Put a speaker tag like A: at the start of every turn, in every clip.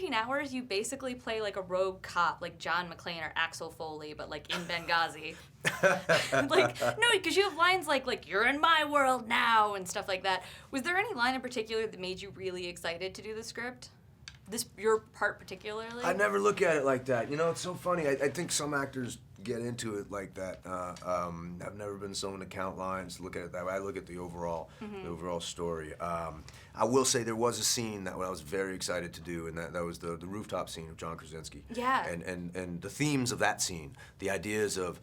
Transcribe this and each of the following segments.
A: 13 hours, you basically play like a rogue cop, like John McClane or Axel Foley, but like in Benghazi. Like, no, because you have lines like "You're in my world now" and stuff like that. Was there any line in particular that made you really excited to do the script? Your part particularly?
B: I never look at it like that. You know, it's so funny. I think some actors get into it like that. I've never been someone to count lines, look at it that way. I look at the overall story. I will say there was a scene that I was very excited to do, and that was the rooftop scene of John Krasinski.
A: Yeah.
B: And the themes of that scene, the ideas of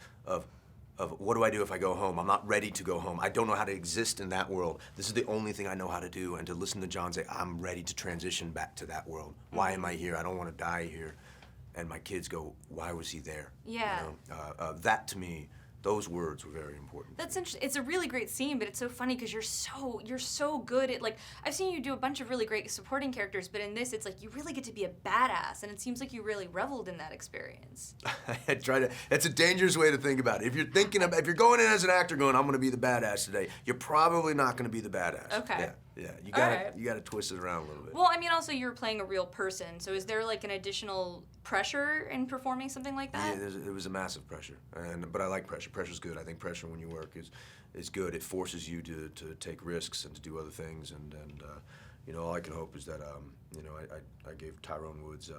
B: what do I do if I go home? I'm not ready to go home. I don't know how to exist in that world. This is the only thing I know how to do. And to listen to John say, I'm ready to transition back to that world. Why am I here? I don't want to die here. And my kids go, why was he there?
A: Yeah.
B: You know? That to me, those words were very important.
A: That's interesting. It's a really great scene, but it's so funny because you're so good at, like, I've seen you do a bunch of really great supporting characters, but in this it's like you really get to be a badass, and it seems like you really reveled in that experience.
B: I try to. It's a dangerous way to think about it. If you're going in as an actor going, I'm going to be the badass today, you're probably not going to be the badass.
A: Okay.
B: Yeah. You gotta twist it around a little bit.
A: Well, I mean, also you're playing a real person, so is there like an additional pressure in performing something like that?
B: Yeah, it was a massive pressure, but I like pressure. Pressure's good. I think pressure when you work is good. It forces you to take risks and to do other things, and you know, all I can hope is that you know, I gave Tyrone Woods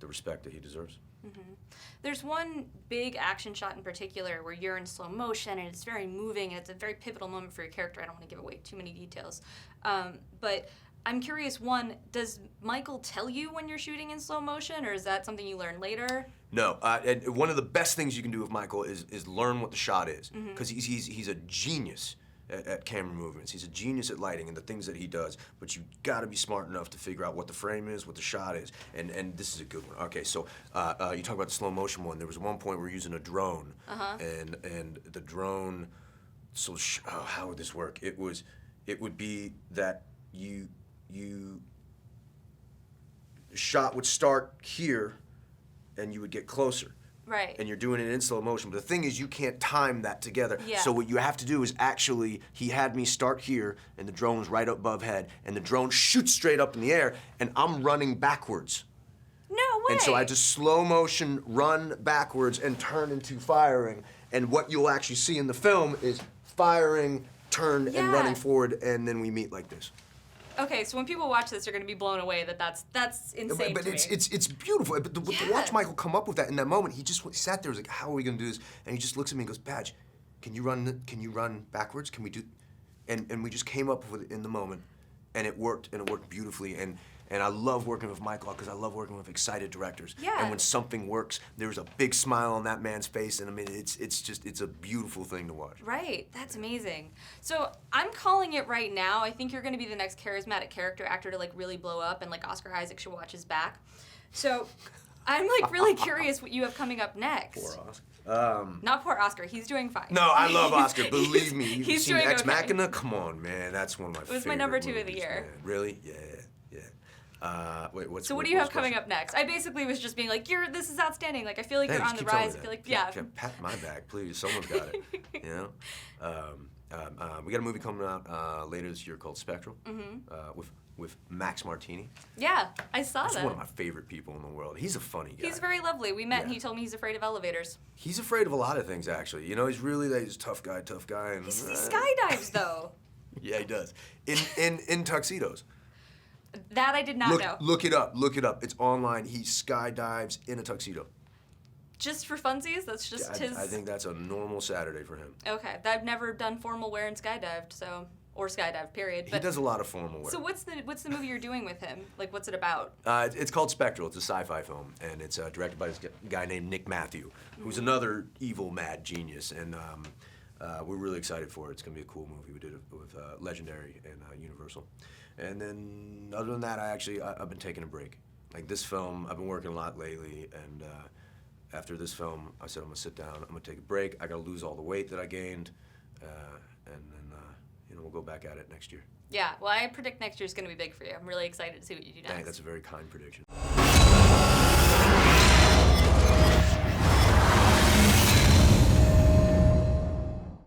B: the respect that he deserves.
A: Mm-hmm. There's one big action shot in particular where you're in slow motion and it's very moving and it's a very pivotal moment for your character. I don't want to give away too many details. But I'm curious, one, does Michael tell you when you're shooting in slow motion, or is that something you learn later?
B: No. And one of the best things you can do with Michael is learn what the shot is, because he's a genius at camera movements. He's a genius at lighting and the things that he does, but you gotta be smart enough to figure out what the frame is, what the shot is, and this is a good one. Okay, so you talk about the slow motion one. There was one point we're using a drone, and the drone, so how would this work? It would be that the shot would start here and you would get closer.
A: Right.
B: And you're doing it in slow motion. But the thing is, you can't time that together.
A: Yeah.
B: So what you have to do is actually, he had me start here, and the drone's right above head, and the drone shoots straight up in the air, and I'm running backwards.
A: No way.
B: And so I just slow motion run backwards and turn into firing. And what you'll actually see in the film is firing, turn, and running forward, and then we meet like this.
A: Okay, so when people watch this, they're going to be blown away that that's insane.
B: But
A: to
B: it's beautiful. But to watch Michael come up with that in that moment, he sat there, was like, "How are we going to do this?" And he just looks at me and goes, "Badge, can you run backwards? Can we do?" And we just came up with it in the moment, and it worked beautifully. And I love working with Michael because I love working with excited directors.
A: Yeah.
B: And when something works, there's a big smile on that man's face, and I mean, it's a beautiful thing to watch.
A: Right, that's amazing. So I'm calling it right now. I think you're going to be the next charismatic character actor to like really blow up, and like Oscar Isaac should watch his back. So I'm like really curious what you have coming up next.
B: Poor Oscar.
A: Not poor Oscar. He's doing fine.
B: No, I love Oscar. Believe me. You've
A: he's
B: seen
A: doing
B: Ex
A: okay.
B: Machina? Come on, man. That's one of my favorite.
A: It was my number 2 of the
B: movies,
A: year.
B: Man. Really? Yeah. Wait,
A: so what do you have coming up next? I basically was just being like, this is outstanding. Like, I feel like you're on the rise. I feel like, yeah.
B: Pat my back, please. Someone's got it. You know? We got a movie coming out later this year called Spectral, with Max Martini.
A: Yeah, I saw that.
B: He's one of my favorite people in the world. He's a funny guy.
A: He's very lovely. We met and he told me he's afraid of elevators.
B: He's afraid of a lot of things, actually. You know, he's really he's a tough guy. And,
A: he skydives, though.
B: Yeah, he does. In tuxedos.
A: That I did not know.
B: Look it up. It's online. He skydives in a tuxedo.
A: Just for funsies? That's just his...
B: I think that's a normal Saturday for him.
A: Okay. I've never done formal wear and skydived, so... Or skydived, period.
B: He does a lot of formal wear.
A: So what's the movie you're doing with him? Like, what's it about?
B: It's called Spectral. It's a sci-fi film, and it's directed by this guy named Nick Matthew, who's another evil, mad genius, and we're really excited for it. It's going to be a cool movie. We did it with Legendary and Universal. And then, other than that, I've been taking a break. Like this film, I've been working a lot lately, and after this film, I said I'm gonna sit down, I'm gonna take a break, I gotta lose all the weight that I gained, and then, you know, we'll go back at it next year.
A: Yeah, well, I predict next year's gonna be big for you. I'm really excited to see what you do next.
B: Dang, that's a very kind prediction.